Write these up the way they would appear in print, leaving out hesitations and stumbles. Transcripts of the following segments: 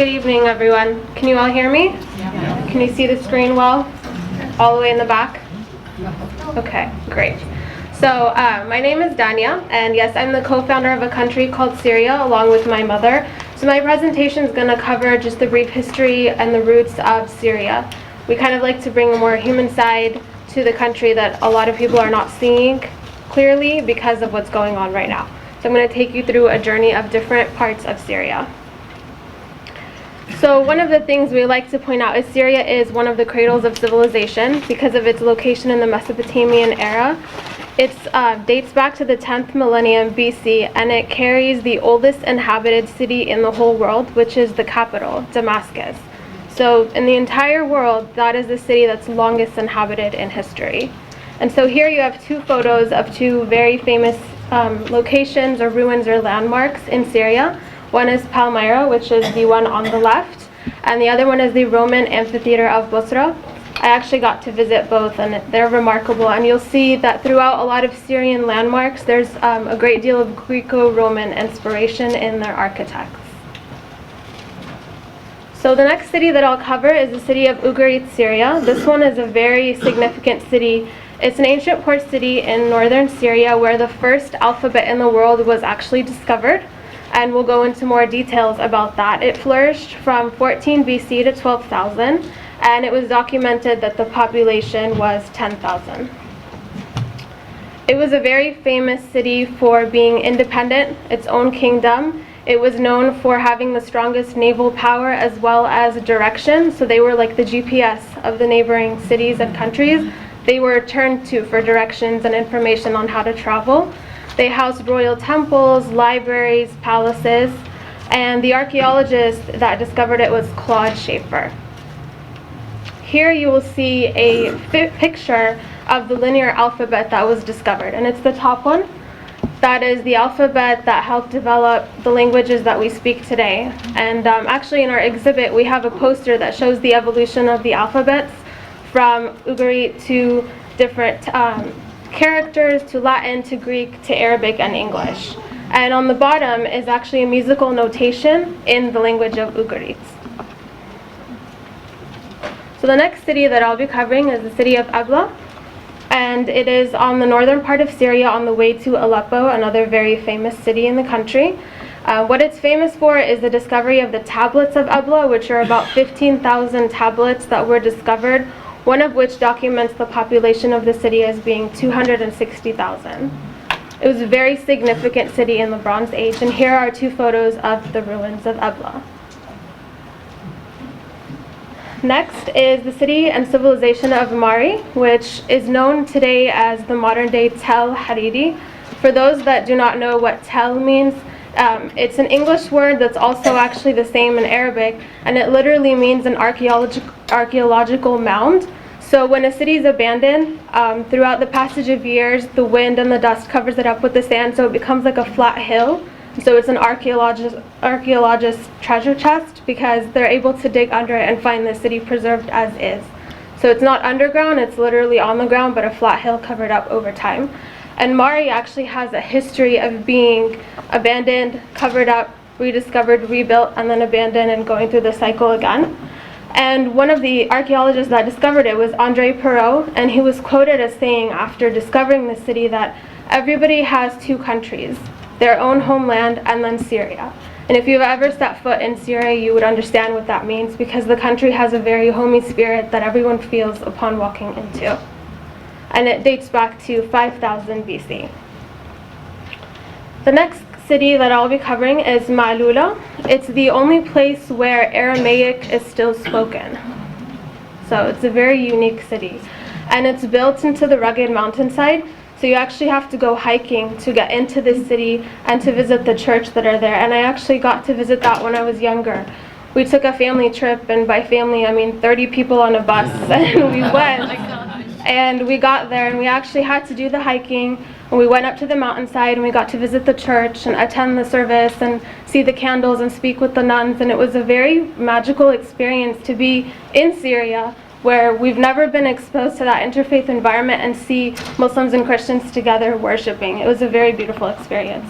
Good evening, everyone. Can you all hear me? Yeah. Can you see the screen well? All the way in the back? Okay, great. So my name is Dania, and yes, I'm the co-founder of a country called Syria, along with my mother. So my presentation is going to cover just the brief history and the roots of Syria. We kind of like to bring a more human side to the country that a lot of people are not seeing clearly because of what's going on right now. So I'm going to take you through a journey of different parts of Syria. So one of the things we like to point out is Syria is one of the cradles of civilization because of its location in the Mesopotamian era. It dates back to the 10th millennium BC, and it carries the oldest inhabited city in the whole world, which is the capital, Damascus. So in the entire world, that is the city that's longest inhabited in history. And so here you have two photos of two very famous locations or ruins or landmarks in Syria. One is Palmyra, which is the one on the left, and the other one is the Roman amphitheater of Bosra. I actually got to visit both, and they're remarkable. And you'll see that throughout a lot of Syrian landmarks, there's a great deal of Greco-Roman inspiration in their architects. So the next city that I'll cover is the city of Ugarit, Syria. This one is a very significant city. It's an ancient port city in northern Syria where the first alphabet in the world was actually discovered. And we'll go into more details about that. It flourished from 14 BC to 12,000, and it was documented that the population was 10,000. It was a very famous city for being independent, its own kingdom. It was known for having the strongest naval power as well as direction, so they were like the GPS of the neighboring cities and countries. They were turned to for directions and information on how to travel. They housed royal temples, libraries, palaces, and the archaeologist that discovered it was Claude Schaefer. Here you will see a picture of the linear alphabet that was discovered, and it's the top one. That is the alphabet that helped develop the languages that we speak today. And actually in our exhibit we have a poster that shows the evolution of the alphabets from Ugarit to different characters, to Latin, to Greek, to Arabic, and English. And on the bottom is actually a musical notation in the language of Ugarit. So the next city that I'll be covering is the city of Ebla, and it is on the northern part of Syria on the way to Aleppo, another very famous city in the country. What it's famous for is the discovery of the tablets of Ebla, which are about 15,000 tablets that were discovered, one of which documents the population of the city as being 260,000. It was a very significant city in the Bronze Age, and here are two photos of the ruins of Ebla. Next is the city and civilization of Mari, which is known today as the modern-day Tel Hariri. For those that do not know what Tel means, it's an English word that's also actually the same in Arabic, and it literally means an archaeological mound. So when a city is abandoned, throughout the passage of years, the wind and the dust covers it up with the sand, so it becomes like a flat hill. So it's an archaeologist's treasure chest because they're able to dig under it and find the city preserved as is. So it's not underground, it's literally on the ground, but a flat hill covered up over time. And Mari actually has a history of being abandoned, covered up, rediscovered, rebuilt, and then abandoned and going through the cycle again. And one of the archaeologists that discovered it was André Perot, and he was quoted as saying after discovering the city that everybody has two countries, their own homeland and then Syria. And if you've ever set foot in Syria, you would understand what that means because the country has a very homey spirit that everyone feels upon walking into. And it dates back to 5000 BC. The next city that I'll be covering is Ma'lula. It's the only place where Aramaic is still spoken. So it's a very unique city. And it's built into the rugged mountainside, so you actually have to go hiking to get into this city and to visit the church that are there. And I actually got to visit that when I was younger. We took a family trip, and by family I mean 30 people on a bus, and we went. And we got there, and we actually had to do the hiking, and we went up to the mountainside, and we got to visit the church and attend the service and see the candles and speak with the nuns. And it was a very magical experience to be in Syria, where we've never been exposed to that interfaith environment, and see Muslims and Christians together worshiping. It was a very beautiful experience.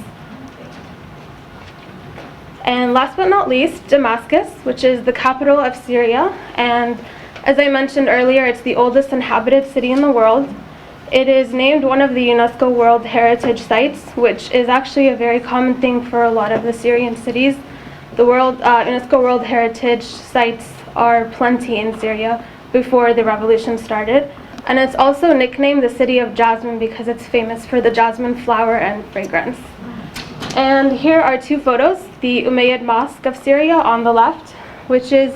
And last but not least, Damascus, which is the capital of Syria. And as I mentioned earlier, it's the oldest inhabited city in the world. It is named one of the UNESCO World Heritage Sites, which is actually a very common thing for a lot of the Syrian cities. The UNESCO World Heritage Sites are plenty in Syria before the revolution started. And it's also nicknamed the City of Jasmine because it's famous for the jasmine flower and fragrance. And here are two photos, the Umayyad Mosque of Syria on the left, which is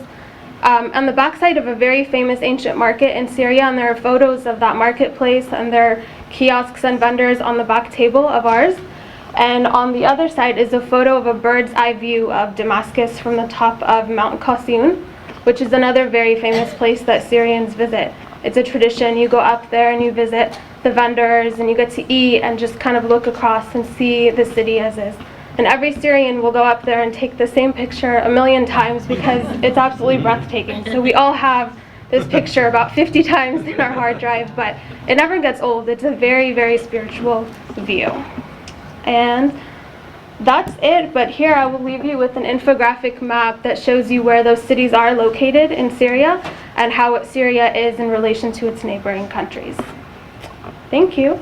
on the backside of a very famous ancient market in Syria, and there are photos of that marketplace and their kiosks and vendors on the back table of ours. And on the other side is a photo of a bird's eye view of Damascus from the top of Mount Qasim, which is another very famous place that Syrians visit. It's a tradition. You go up there and you visit the vendors and you get to eat and just kind of look across and see the city as is. And every Syrian will go up there and take the same picture a million times because it's absolutely breathtaking. So we all have this picture about 50 times in our hard drive, but it never gets old. It's a very, very spiritual view. And that's it, but here I will leave you with an infographic map that shows you where those cities are located in Syria and how Syria is in relation to its neighboring countries. Thank you.